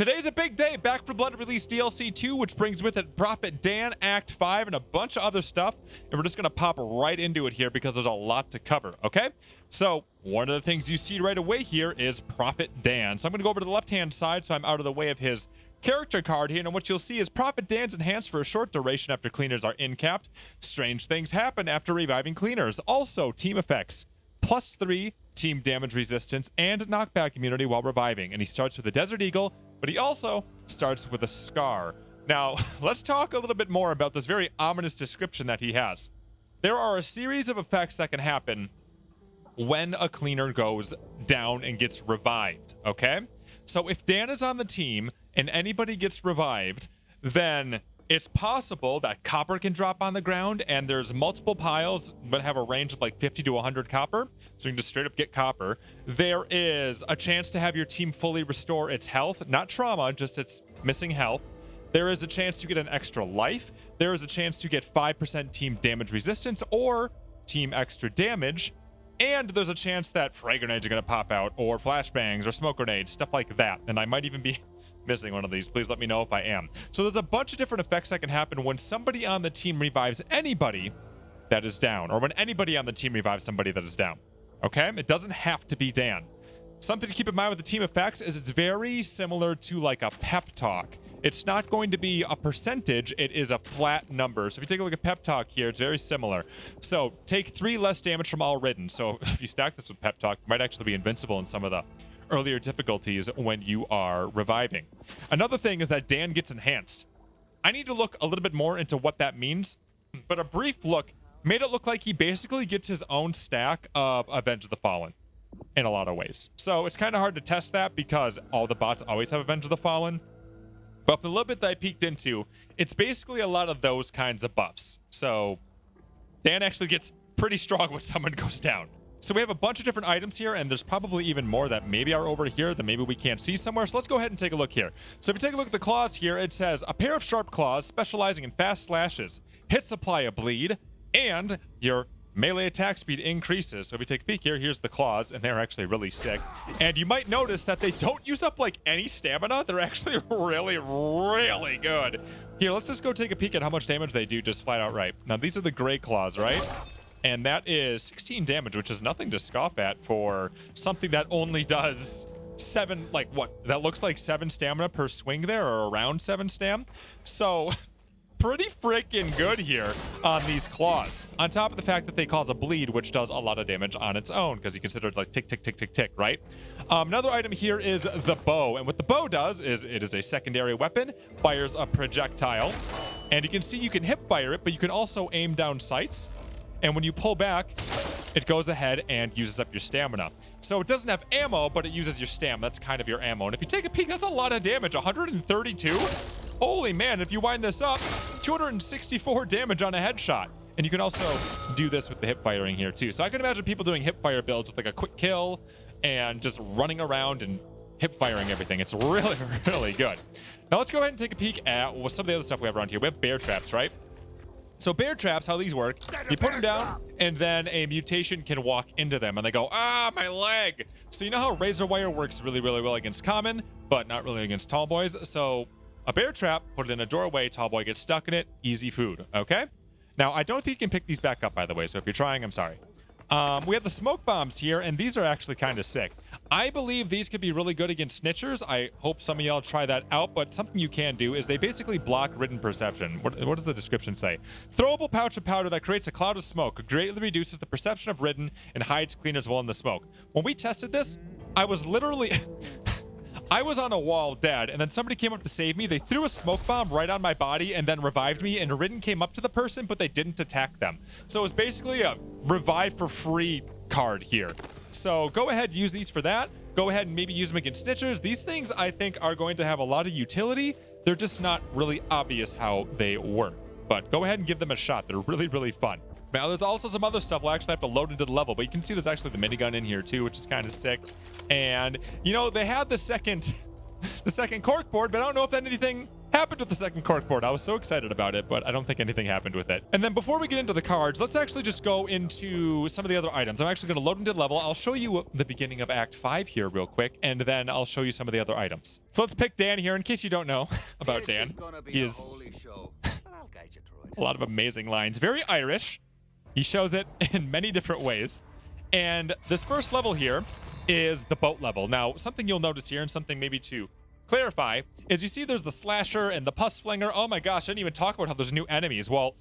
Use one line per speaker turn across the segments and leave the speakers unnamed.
Today's a big day. Back for Blood release DLC 2, which brings with it Prophet Dan Act 5 and a bunch of other stuff. And we're just going to pop right into it here because there's a lot to cover, okay? So one of the things you see right away here is Prophet Dan. So I'm going to go over to the left-hand side so I'm out of the way of his character card here. And what you'll see is Prophet Dan's enhanced for a short duration after cleaners are incapped. Strange things happen after reviving cleaners. Also, team effects. +3 team damage resistance and knockback immunity while reviving. And he starts with a Desert Eagle, but he also starts with a Scar. Now, let's talk a little bit more about this very ominous description that he has. There are a series of effects that can happen when a cleaner goes down and gets revived, okay? So if Dan is on the team and anybody gets revived, then it's possible that copper can drop on the ground, and there's multiple piles but have a range of like 50 to 100 copper, so you can just straight up get copper. There is a chance to have your team fully restore its health, not trauma, just its missing health. There is a chance to get an extra life. There is a chance to get 5% team damage resistance or team extra damage. And there's a chance that frag grenades are going to pop out, or flashbangs, or smoke grenades, stuff like that. And I might even be missing one of these. Please let me know if I am. So there's a bunch of different effects that can happen when somebody on the team revives anybody that is down, or when anybody on the team revives somebody that is down. Okay? It doesn't have to be Dan. Something to keep in mind with the team effects is it's very similar to like a pep talk. It's not going to be a percentage, it is a flat number. So if you take a look at Pep Talk here, it's very similar. So take 3 less damage from all ridden. So if you stack this with Pep Talk, you might actually be invincible in some of the earlier difficulties when you are reviving. Another thing is that Dan gets enhanced. I need to look a little bit more into what that means, but a brief look made it look like he basically gets his own stack of Avenge of the Fallen in a lot of ways. So it's kind of hard to test that because all the bots always have Avenge of the Fallen. But for the little bit that I peeked into, it's basically a lot of those kinds of buffs. So Dan actually gets pretty strong when someone goes down. So we have a bunch of different items here, and there's probably even more that maybe are over here that maybe we can't see somewhere. So let's go ahead and take a look here. So if you take a look at the claws here, it says a pair of sharp claws specializing in fast slashes, hit supply a bleed, and your melee attack speed increases. So if you take a peek here, here's the claws, and they're actually really sick. And you might notice that they don't use up like any stamina. They're actually really, really good. Here, let's just go take a peek at how much damage they do just flat out right. Now, these are the gray claws, right? And that is 16 damage, which is nothing to scoff at for something that only does 7, like what? That looks like 7 stamina per swing there, or around 7 stam. So pretty freaking good here on these claws, on top of the fact that they cause a bleed, which does a lot of damage on its own because you consider it like tick tick tick tick tick, right? Another item here is the bow, and what the bow does is it is a secondary weapon, fires a projectile, and you can see you can hip fire it, but you can also aim down sights, and when you pull back it goes ahead and uses up your stamina. So it doesn't have ammo, but it uses your stam. That's kind of your ammo. And if you take a peek, that's a lot of damage. 132. Holy man, if you wind this up, 264 damage on a headshot. And you can also do this with the hip firing here too. So I can imagine people doing hip fire builds with like a quick kill and just running around and hip firing everything. It's really, really good. Now let's go ahead and take a peek at some of the other stuff we have around here. We have bear traps, right? So bear traps, how these work, you put them down and then a mutation can walk into them and they go, ah, my leg. So you know how razor wire works really, really well against common, but not really against tall boys. So a bear trap, put it in a doorway, tall boy gets stuck in it, easy food, okay? Now, I don't think you can pick these back up, by the way, so if you're trying, I'm sorry. We have the smoke bombs here, and these are actually kind of sick. I believe these could be really good against snitchers. I hope some of y'all try that out, but something you can do is they basically block ridden perception. What does the description say? Throwable pouch of powder that creates a cloud of smoke, greatly reduces the perception of ridden and hides cleaners while in the smoke. When we tested this, I was literally... I was on a wall dead, and then somebody came up to save me. They threw a smoke bomb right on my body and then revived me, and Ridden came up to the person, but they didn't attack them. So it was basically a revive for free card here. So go ahead, use these for that. Go ahead and maybe use them against snitchers. These things, I think, are going to have a lot of utility. They're just not really obvious how they work. But go ahead and give them a shot. They're really, really fun. Now, there's also some other stuff we'll actually have to load into the level, but you can see there's actually the minigun in here too, which is kind of sick. And, you know, they had the second cork board, but I don't know if that anything happened with the second cork board. I was so excited about it, but I don't think anything happened with it. And then before we get into the cards, let's actually just go into some of the other items. I'm actually going to load into level. I'll show you the beginning of Act 5 here real quick, and then I'll show you some of the other items. So let's pick Dan here, in case you don't know about Dan. He is a lot of amazing lines. Very Irish. He shows it in many different ways. And this first level here is the boat level. Now, something you'll notice here, and something maybe to clarify, is you see there's the Slasher and the Pusflinger. Oh my gosh, I didn't even talk about how there's new enemies. Well,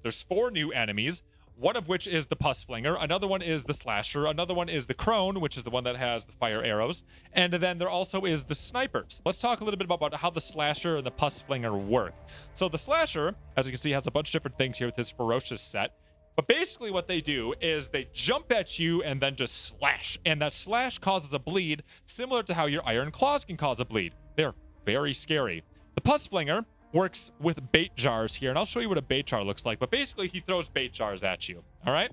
there's 4 new enemies, one of which is the Pusflinger, another one is the Slasher, another one is the Crone, which is the one that has the fire arrows, and then there also is the Snipers. Let's talk a little bit about how the Slasher and the Pusflinger work. So the Slasher, as you can see, has a bunch of different things here with his ferocious set. But basically what they do is they jump at you and then just slash. And that slash causes a bleed, similar to how your iron claws can cause a bleed. They're very scary. The Pusflinger works with bait jars here, and I'll show you what a bait jar looks like. But basically, he throws bait jars at you. All right?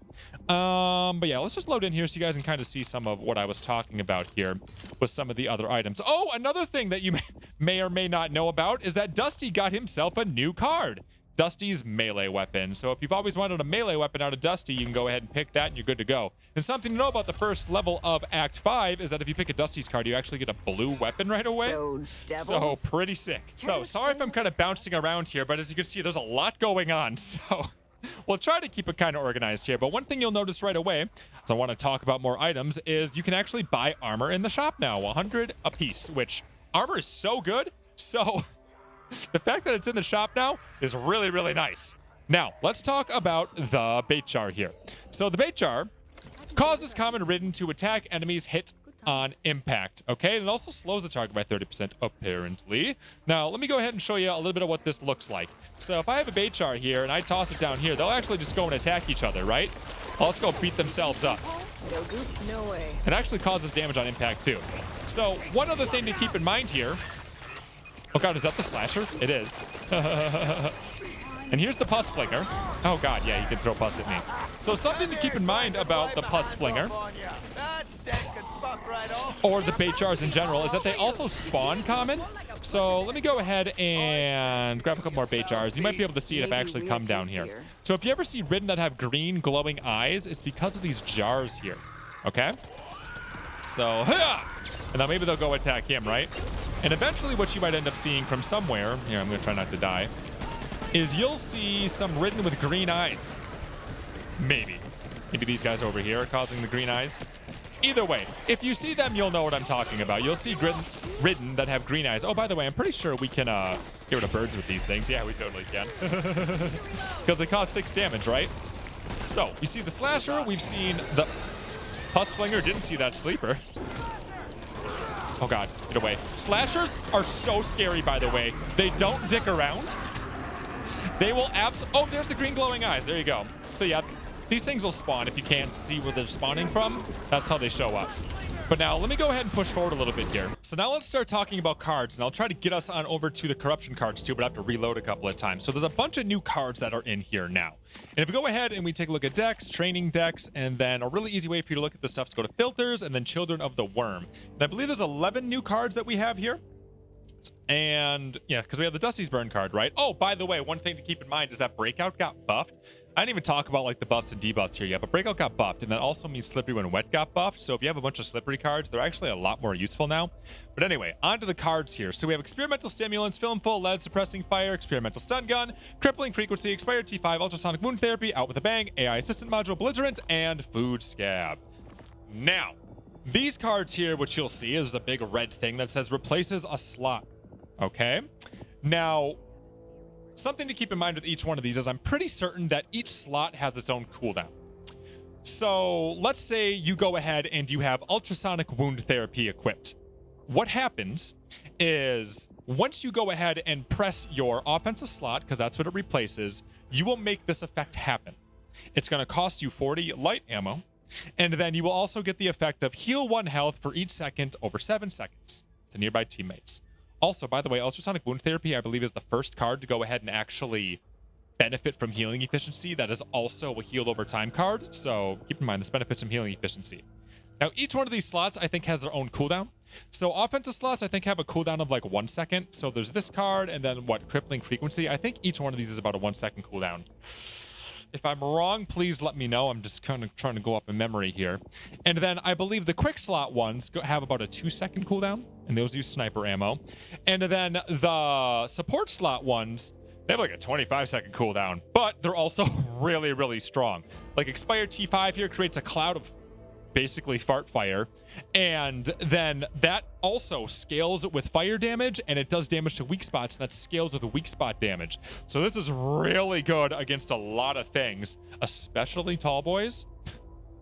But yeah, let's just load in here so you guys can kind of see some of what I was talking about here with some of the other items. Oh, another thing that you may or may not know about is that Dusty got himself a new card. Dusty's melee weapon. So if you've always wanted a melee weapon out of Dusty, you can go ahead and pick that and you're good to go. And something to know about the first level of Act 5 is that if you pick a Dusty's card, you actually get a blue weapon right away. So pretty sick. So sorry if I'm kind of bouncing around here, but as you can see, there's a lot going on. So we'll try to keep it kind of organized here. But one thing you'll notice right away, as I want to talk about more items, is you can actually buy armor in the shop now, 100 a piece, which armor is so good. So the fact that it's in the shop now is really, really nice. Now, let's talk about the bait jar here. So the bait jar causes common ridden to attack enemies hit on impact, okay? And it also slows the target by 30%, apparently. Now, let me go ahead and show you a little bit of what this looks like. So if I have a bait jar here and I toss it down here, they'll actually just go and attack each other, right? I'll just go beat themselves up. It actually causes damage on impact, too. So one other thing to keep in mind here. Oh god, is that the Slasher? It is. And here's the Pusflinger. Oh god, yeah, you can throw pus at me. So something to keep in mind about the Pusflinger, or the bait jars in general, is that they also spawn common. So let me go ahead and grab a couple more bait jars. You might be able to see it if I actually come down here. So if you ever see ridden that have green glowing eyes, it's because of these jars here. Okay? So, and now maybe they'll go attack him, right? And eventually what you might end up seeing from somewhere, here, I'm going to try not to die, is you'll see some ridden with green eyes. Maybe. Maybe these guys over here are causing the green eyes. Either way, if you see them, you'll know what I'm talking about. You'll see ridden that have green eyes. Oh, by the way, I'm pretty sure we can get rid of birds with these things. Yeah, we totally can. Because they cause 6 damage, right? So, you see the Slasher, we've seen the Pusflinger, didn't see that Sleeper. Oh god, get away. Slashers are so scary, by the way. They don't dick around. They will oh, there's the green glowing eyes. There you go. So yeah, these things will spawn if you can't see where they're spawning from. That's how they show up. But now let me go ahead and push forward a little bit here. So now let's start talking about cards, and I'll try to get us on over to the corruption cards too, but I have to reload a couple of times. So there's a bunch of new cards that are in here now. And if we go ahead and we take a look at decks, training decks, and then a really easy way for you to look at this stuff is go to filters and then Children of the Worm. And I believe there's 11 new cards that we have here. And yeah, because we have the Dusty's Burn card, right? Oh, by the way, one thing to keep in mind is that Breakout got buffed. I didn't even talk about like the buffs and debuffs here yet, but Breakout got buffed, and that also means Slippery when Wet got buffed. So if you have a bunch of Slippery cards, they're actually a lot more useful now. But anyway, on to the cards here. So we have Experimental Stimulants, Film Full, Lead, Suppressing Fire, Experimental Stun Gun, Crippling Frequency, Expired T5, Ultrasonic Wound Therapy, Out with a Bang, AI Assistant Module, Belligerent, and Food Scab. Now, these cards here, which you'll see is a big red thing that says replaces a slot. Okay? Now, something to keep in mind with each one of these is I'm pretty certain that each slot has its own cooldown. So let's say you go ahead and you have ultrasonic wound therapy equipped. What happens is once you go ahead and press your offensive slot, because that's what it replaces, you will make this effect happen. It's going to cost you 40 light ammo, and then you will also get the effect of heal 1 health for each second over 7 seconds to nearby teammates. Also, by the way, Ultrasonic Wound Therapy, I believe, is the first card to go ahead and actually benefit from healing efficiency. That is also a healed over time card, so keep in mind this benefits from healing efficiency. Now, each one of these slots, I think, has their own cooldown. So offensive slots, I think, have a cooldown of like 1 second. So there's this card, and then what, crippling frequency. I think each one of these is about a 1 second cooldown. If I'm wrong, please let me know. I'm just kind of trying to go off of memory here. And then I believe the quick slot ones have about a 2 second cooldown, and those use sniper ammo. And then the support slot ones, they have like a 25-second cooldown, but they're also really, really strong. Like Expired T5 here creates a cloud of basically fart fire, and then that also scales with fire damage, and it does damage to weak spots, and that scales with weak spot damage. So this is really good against a lot of things, especially tall boys,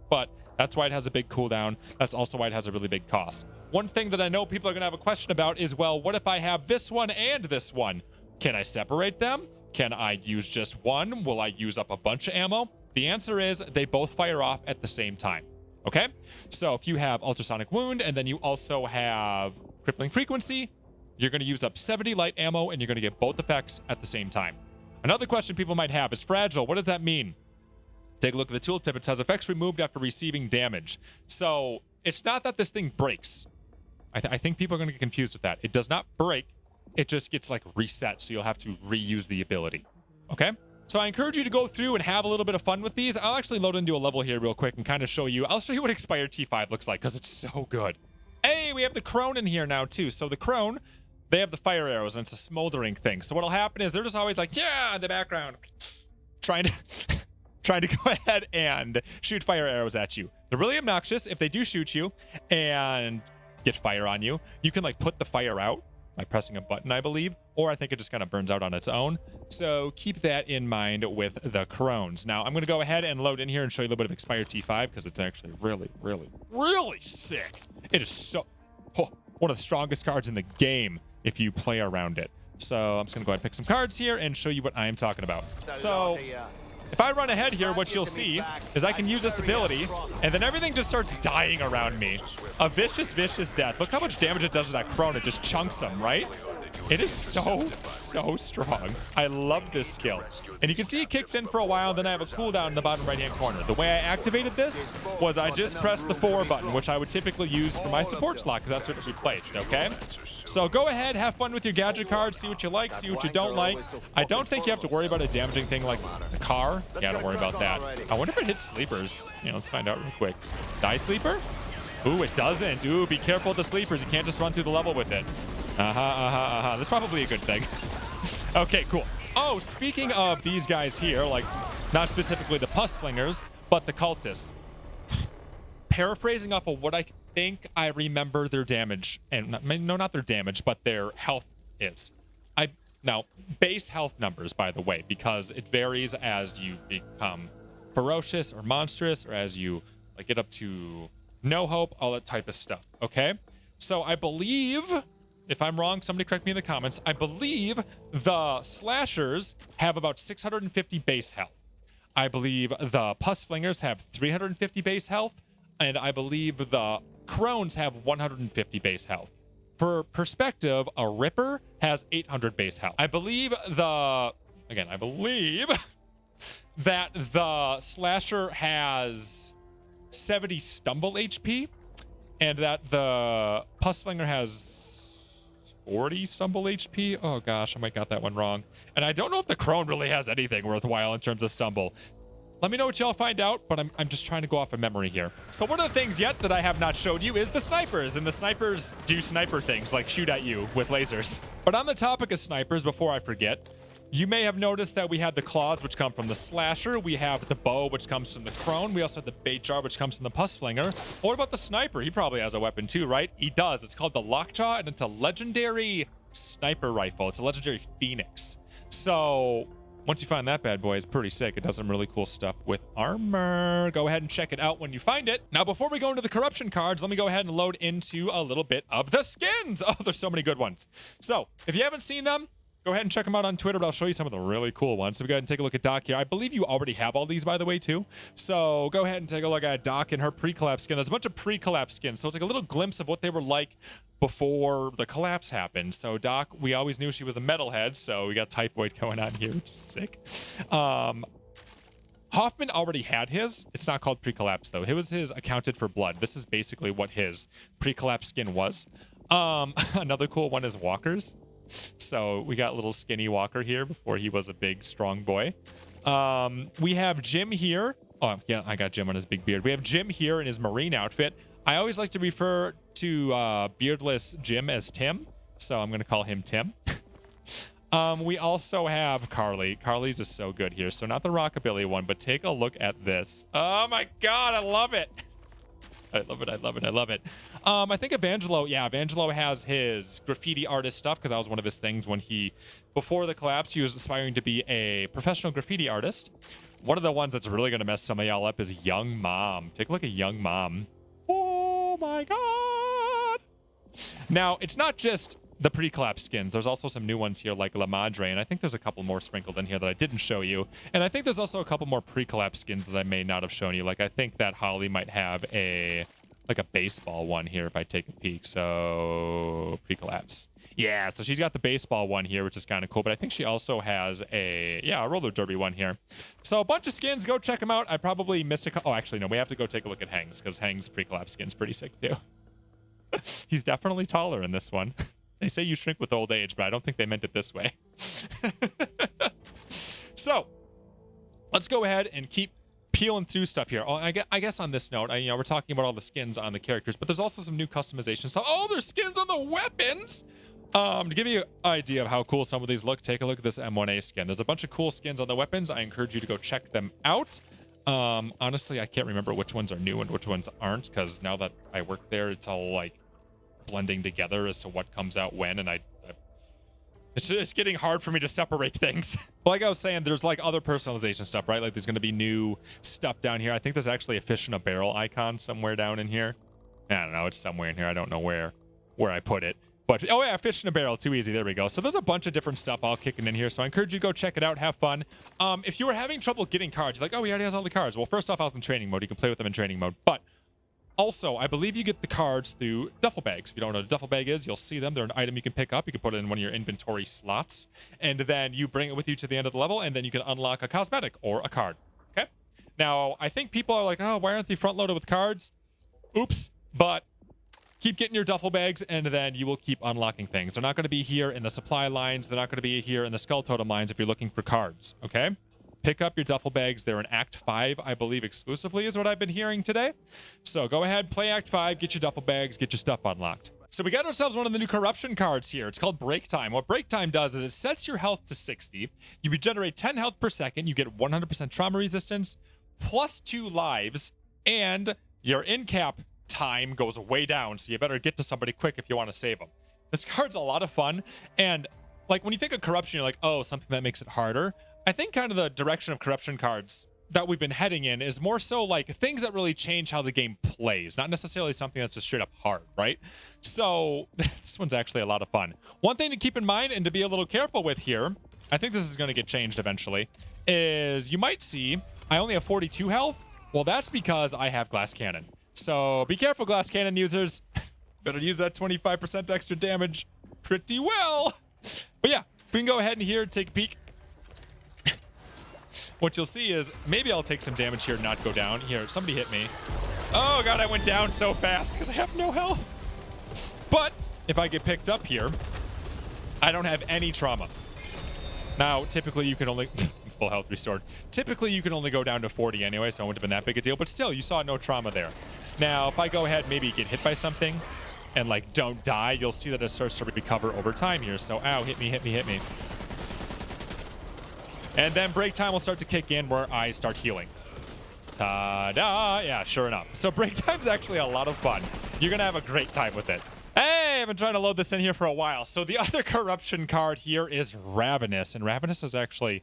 but that's why it has a big cooldown. That's also why it has a really big cost. One thing that I know people are gonna have a question about is, well, what if I have this one and this one? Can I separate them? Can I use just one? Will I use up a bunch of ammo? The answer is they both fire off at the same time. Okay, so if you have ultrasonic wound and then you also have crippling frequency, you're going to use up 70 light ammo and you're going to get both effects at the same time. Another question people might have is fragile. What does that mean? Take a look at the tooltip. It says effects removed after receiving damage. So it's not that this thing breaks. I think people are going to get confused with that. It does not break. It just gets like reset. So you'll have to reuse the ability. Okay. So I encourage you to go through and have a little bit of fun with these. I'll actually load into a level here real quick and kind of show you. I'll show you what Expired T5 looks like because it's so good. Hey, we have the Crone in here now too. So the Crone, they have the fire arrows and it's a smoldering thing. So what'll happen is they're just always like, yeah, in the background, trying to go ahead and shoot fire arrows at you. They're really obnoxious. If they do shoot you and get fire on you, you can like put the fire out by pressing a button, I believe, or I think it just kind of burns out on its own. So keep that in mind with the Crones. Now I'm going to go ahead and load in here and show you a little bit of Expired T5 because it's actually really, really, really sick. It is so one of the strongest cards in the game if you play around it. So I'm just going to go ahead and pick some cards here and show you what I am talking about. So if I run ahead here, what you'll see is I can use this ability, and then everything just starts dying around me. A vicious, vicious death. Look how much damage it does to that Crone. It just chunks them, right? It is so, so strong. I love this skill. And you can see it kicks in for a while, then I have a cooldown in the bottom right-hand corner. The way I activated this was I just pressed the 4 button, which I would typically use for my support slot, because that's what it replaced, okay? So go ahead, have fun with your gadget cards, see what you like, see what you don't like. I don't think you have to worry about a damaging thing like the car. Yeah, don't worry about that. I wonder if it hits sleepers. Yeah, let's find out real quick. Die sleeper? Ooh, it doesn't. Ooh, be careful with the sleepers. You can't just run through the level with it. That's probably a good thing. Okay, cool. Oh, speaking of these guys here, like not specifically the Pusflingers, but the cultists. Paraphrasing off of what I think I remember their damage, and not their damage, but their health is. Now, base health numbers, by the way, because it varies as you become ferocious or monstrous, or as you like get up to no hope, all that type of stuff. Okay, so I believe, if I'm wrong, somebody correct me in the comments. I believe the slashers have about 650 base health. I believe the Pusflingers have 350 base health, and I believe the Crones have 150 base health. For perspective, a Ripper has 800 base health. I believe that the Slasher has 70 stumble HP, and that the Pusflinger has 40 stumble HP. Oh gosh, I might got that one wrong. And I don't know if the Crone really has anything worthwhile in terms of stumble. Let me know what y'all find out, but I'm just trying to go off of memory here. So one of the things yet that I have not showed you is the snipers, and the snipers do sniper things like shoot at you with lasers. But on the topic of snipers, before I forget, you may have noticed that we had the claws, which come from the Slasher. We have the bow, which comes from the Crone. We also have the bait jar, which comes from the Pusflinger. What about the sniper? He probably has a weapon too, right? He does. It's called the Lockjaw, and it's a legendary sniper rifle. It's a legendary Phoenix. So once you find that bad boy, it's pretty sick. It does some really cool stuff with armor. Go ahead and check it out when you find it. Now, before we go into the corruption cards, let me go ahead and load into a little bit of the skins. Oh, there's so many good ones. So if you haven't seen them, go ahead and check them out on Twitter, but I'll show you some of the really cool ones. So we go ahead and take a look at Doc here. I believe you already have all these, by the way, too. So go ahead and take a look at Doc and her pre-collapse skin. There's a bunch of pre-collapse skins. So it's like a little glimpse of what they were like before the collapse happened. So Doc, we always knew she was a metalhead, so we got Typhoid going on here, which is sick. Hoffman already had his. It's not called pre-collapse though. It was his accounted for blood. This is basically what his pre-collapse skin was. Another cool one is Walker's. So we got little skinny Walker here before he was a big strong boy. We have Jim here. Oh yeah, I got Jim on his big beard. We have Jim here in his Marine outfit. I always like to refer to beardless Jim as Tim, so I'm gonna call him Tim. We also have Carly. Carly's is so good here. So not the rockabilly one, but take a look at this. Oh my God, I love it. I love it, I love it, I love it. I think Evangelo has his graffiti artist stuff because that was one of his things when before the collapse, he was aspiring to be a professional graffiti artist. One of the ones that's really gonna mess some of y'all up is Young Mom. Take a look at Young Mom. Oh my God. Now, it's not just the pre-collapse skins. There's also some new ones here like La Madre, and I think there's a couple more sprinkled in here that I didn't show you. And I think there's also a couple more pre-collapse skins that I may not have shown you. Like I think that Holly might have a baseball one here if I take a peek. So pre-collapse. Yeah, so she's got the baseball one here, which is kind of cool. But I think she also has a roller derby one here. So a bunch of skins. Go check them out. I probably missed oh, actually, no. We have to go take a look at Hang's because Hang's pre-collapse skin's pretty sick too. He's definitely taller in this one. They say you shrink with old age, but I don't think they meant it this way. So let's go ahead and keep peeling through stuff here. Oh, I guess on this note, we're talking about all the skins on the characters, but there's also some new customization stuff. Oh, there's skins on the weapons. To give you an idea of how cool some of these look, take a look at this M1A skin. There's a bunch of cool skins on the weapons. I encourage you to go check them out. Honestly, I can't remember which ones are new and which ones aren't, because now that I work there, it's all like blending together as to what comes out when, and it's getting hard for me to separate things. But like I was saying, there's like other personalization stuff, right? Like there's going to be new stuff down here. I think there's actually a fish in a barrel icon somewhere down in here. I don't know, it's somewhere in here. I don't know where I put it. But oh yeah, fish in a barrel, too easy. There we go. So there's a bunch of different stuff all kicking in here. So I encourage you to go check it out, have fun. If you were having trouble getting cards, you're like, oh, he already has all the cards. Well, first off, I was in training mode. You can play with them in training mode. But also, I believe you get the cards through duffel bags. If you don't know what a duffel bag is, you'll see them. They're an item you can pick up. You can put it in one of your inventory slots, and then you bring it with you to the end of the level, and then you can unlock a cosmetic or a card. Okay? Now, I think people are like, oh, why aren't they front-loaded with cards? Oops. But keep getting your duffel bags, and then you will keep unlocking things. They're not going to be here in the supply lines. They're not going to be here in the skull totem lines if you're looking for cards. Okay? Pick up your duffel bags. They're in Act 5, I believe, exclusively is what I've been hearing today. So go ahead, play Act 5, get your duffel bags, get your stuff unlocked. So we got ourselves one of the new corruption cards here. It's called Break Time. What Break Time does is it sets your health to 60. You regenerate 10 health per second. You get 100% trauma resistance, plus 2 lives, and your in-cap time goes way down, so you better get to somebody quick if you want to save them. This card's a lot of fun, and like when you think of corruption, you're like, oh, something that makes it harder. I think kind of the direction of corruption cards that we've been heading in is more so like things that really change how the game plays, not necessarily something that's just straight up hard, right? So this one's actually a lot of fun. One thing to keep in mind and to be a little careful with here, I think this is going to get changed eventually, is you might see I only have 42 health. Well, that's because I have glass cannon. So be careful, glass cannon users. Better use that 25% extra damage pretty well. But yeah, we can go ahead and here take a peek. What you'll see is maybe I'll take some damage here and not go down. Here, somebody hit me. Oh God, I went down so fast because I have no health. But if I get picked up here, I don't have any trauma. Now, typically you can only full health restored. Typically you can only go down to 40 anyway, so it wouldn't have been that big a deal. But still, you saw no trauma there. Now, if I go ahead, maybe get hit by something and like don't die, you'll see that it starts to recover over time here. So, ow, hit me, hit me, hit me. And then break time will start to kick in where I start healing. Ta-da! Yeah, sure enough. So break time's actually a lot of fun. You're gonna have a great time with it. Hey, I've been trying to load this in here for a while. So the other corruption card here is Ravenous, and Ravenous is actually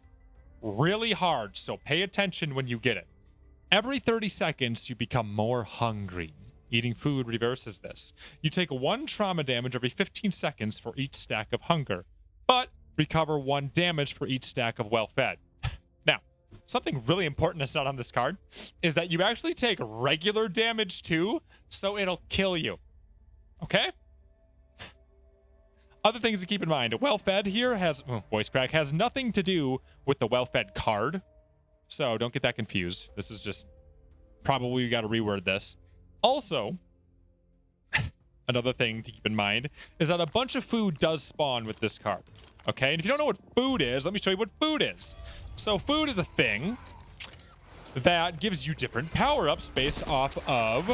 really hard, so pay attention when you get it. Every 30 seconds, you become more hungry. Eating food reverses this. You take 1 trauma damage every 15 seconds for each stack of hunger, but recover 1 damage for each stack of well-fed. Now, something really important that's not on this card is that you actually take regular damage too, so it'll kill you. Okay? Other things to keep in mind. Well-fed here has, voice crack, has nothing to do with the well-fed card. So don't get that confused. This is just probably you got to reword this. Also, another thing to keep in mind is that a bunch of food does spawn with this card. Okay, and if you don't know what food is, let me show you what food is. So food is a thing that gives you different power-ups based off of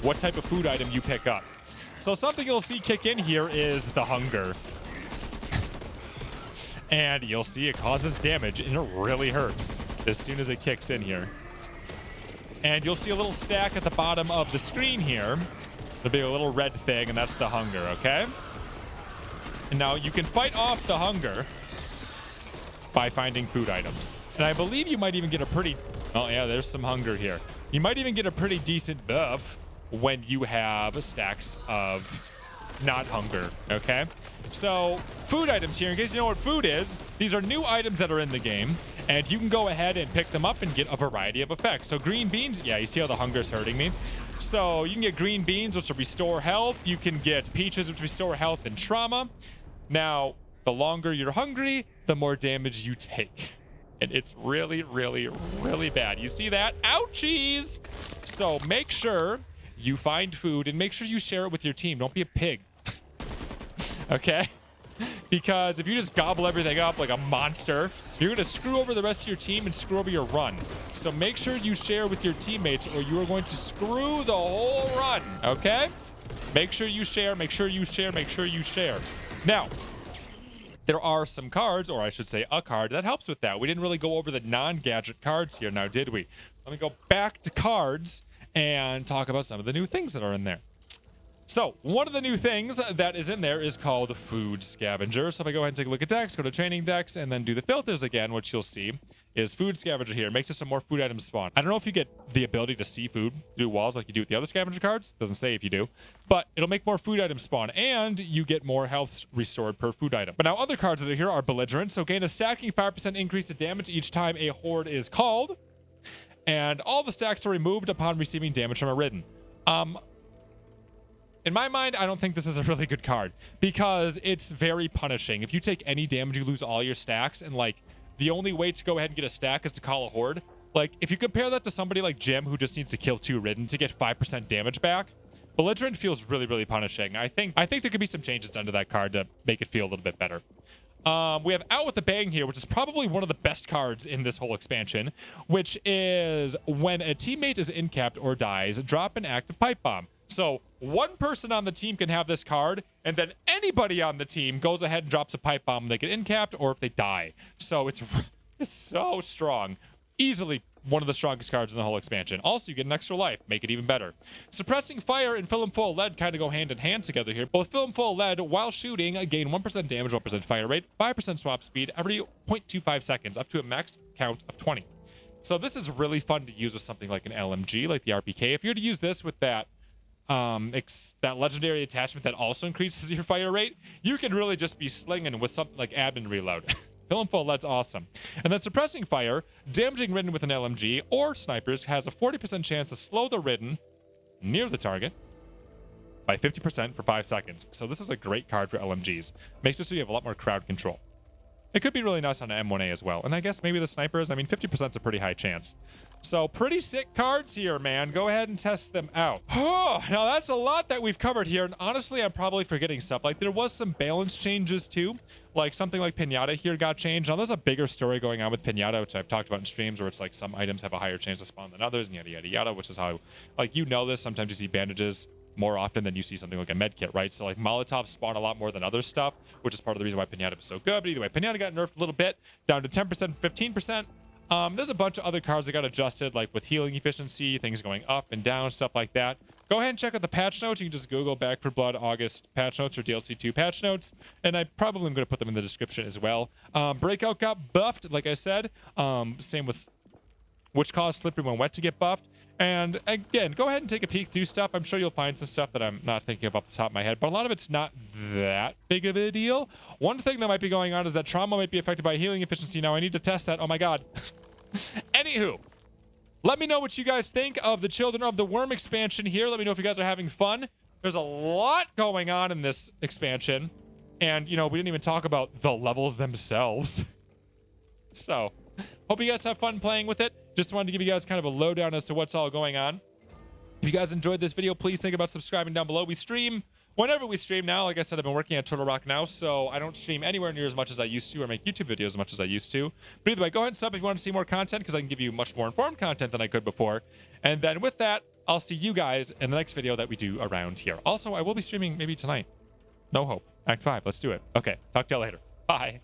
what type of food item you pick up. So something you'll see kick in here is the hunger. And you'll see it causes damage and it really hurts as soon as it kicks in here. And you'll see a little stack at the bottom of the screen here. There'll be a little red thing, and that's the hunger, okay? And now you can fight off the hunger by finding food items. And I believe you might even get a pretty... Oh, yeah, there's some hunger here. You might even get a pretty decent buff when you have stacks of not hunger, okay? So, food items here, in case you know what food is, these are new items that are in the game, and you can go ahead and pick them up and get a variety of effects. So green beans, yeah, you see how the hunger is hurting me? So you can get green beans, which will restore health. You can get peaches, which restore health and trauma. Now, the longer you're hungry, the more damage you take. And it's really, really, really bad. You see that? Ouchies! So make sure you find food and make sure you share it with your team. Don't be a pig. Okay? Because if you just gobble everything up like a monster, you're going to screw over the rest of your team and screw over your run. So make sure you share with your teammates or you are going to screw the whole run. Okay? Make sure you share, make sure you share, make sure you share. Now, there are some cards, or I should say a card, that helps with that. We didn't really go over the non-gadget cards here now, did we? Let me go back to cards and talk about some of the new things that are in there. So, one of the new things that is in there is called Food Scavenger. So if I go ahead and take a look at decks, go to Training Decks, and then do the filters again, what you'll see is Food Scavenger here. It makes it so more food items spawn. I don't know if you get the ability to see food through walls like you do with the other scavenger cards. Doesn't say if you do. But it'll make more food items spawn, and you get more health restored per food item. But now other cards that are here are Belligerent. So gain a stacking 5% increase to damage each time a horde is called. And all the stacks are removed upon receiving damage from a ridden. In my mind, I don't think this is a really good card because it's very punishing. If you take any damage, you lose all your stacks, and like the only way to go ahead and get a stack is to call a horde. Like if you compare that to somebody like Jim who just needs to kill 2 ridden to get 5% damage back, Belligerent feels really, really punishing. I think there could be some changes done to that card to make it feel a little bit better. We have Out with a Bang here, which is probably one of the best cards in this whole expansion, which is when a teammate is incapped or dies, drop an active pipe bomb. So one person on the team can have this card, and then anybody on the team goes ahead and drops a pipe bomb when they get incapped or if they die. So it's so strong. Easily one of the strongest cards in the whole expansion. Also, you get an extra life. Make it even better. Suppressing Fire and Fill 'em Full of Lead kind of go hand in hand together here. Both Fill 'em Full of Lead, while shooting, gain 1% damage, 1% fire rate, 5% swap speed every 0.25 seconds, up to a max count of 20. So this is really fun to use with something like an LMG, like the RPK. If you were to use this with that legendary attachment that also increases your fire rate, you can really just be slinging with something like admin reload. Fill 'em full, that's awesome. And then Suppressing Fire, damaging ridden with an LMG or snipers has a 40% chance to slow the ridden near the target by 50% for 5 seconds. So this is a great card for LMGs. Makes it so you have a lot more crowd control. It could be really nice on an M1A as well. And I guess maybe the snipers, I mean, 50% is a pretty high chance. So pretty sick cards here, man. Go ahead and test them out. Oh, now that's a lot that we've covered here. And honestly, I'm probably forgetting stuff. Like there was some balance changes too. Like something like Pinata here got changed. Now there's a bigger story going on with Pinata, which I've talked about in streams, where it's like some items have a higher chance to spawn than others and yada, yada, yada, which is how, like, you know this. Sometimes you see bandages more often than you see something like a med kit, right? So like Molotovs spawn a lot more than other stuff, which is part of the reason why Pinata was so good. But either way, Pinata got nerfed a little bit, down to 10%, 15%. There's a bunch of other cards that got adjusted, like with healing efficiency, things going up and down, stuff like that. Go ahead and check out the patch notes. You can just Google Back for Blood August patch notes or DLC 2 patch notes, and I probably am going to put them in the description as well. Breakout got buffed, like I said. Same with which caused Slippery when wet to get buffed. And again, go ahead and take a peek through stuff. I'm sure you'll find some stuff that I'm not thinking of off the top of my head, but a lot of it's not that big of a deal. One thing that might be going on is that trauma might be affected by healing efficiency. Now I need to test that. Oh my God. Anywho, let me know what you guys think of the Children of the Worm expansion here. Let me know if you guys are having fun. There's a lot going on in this expansion. And, you know, we didn't even talk about the levels themselves. So Hope you guys have fun playing with it. Just wanted to give you guys kind of a lowdown as to what's all going on. If you guys enjoyed this video, please think about subscribing down below. We stream whenever we stream now. Like I said, I've been working at Turtle Rock now, so I don't stream anywhere near as much as I used to or make YouTube videos as much as I used to. But either way, go ahead and sub if you want to see more content, because I can give you much more informed content than I could before. And then with that, I'll see you guys in the next video that we do around here. Also, I will be streaming maybe tonight. No Hope. Act 5. Let's do it. Okay. Talk to y'all later. Bye.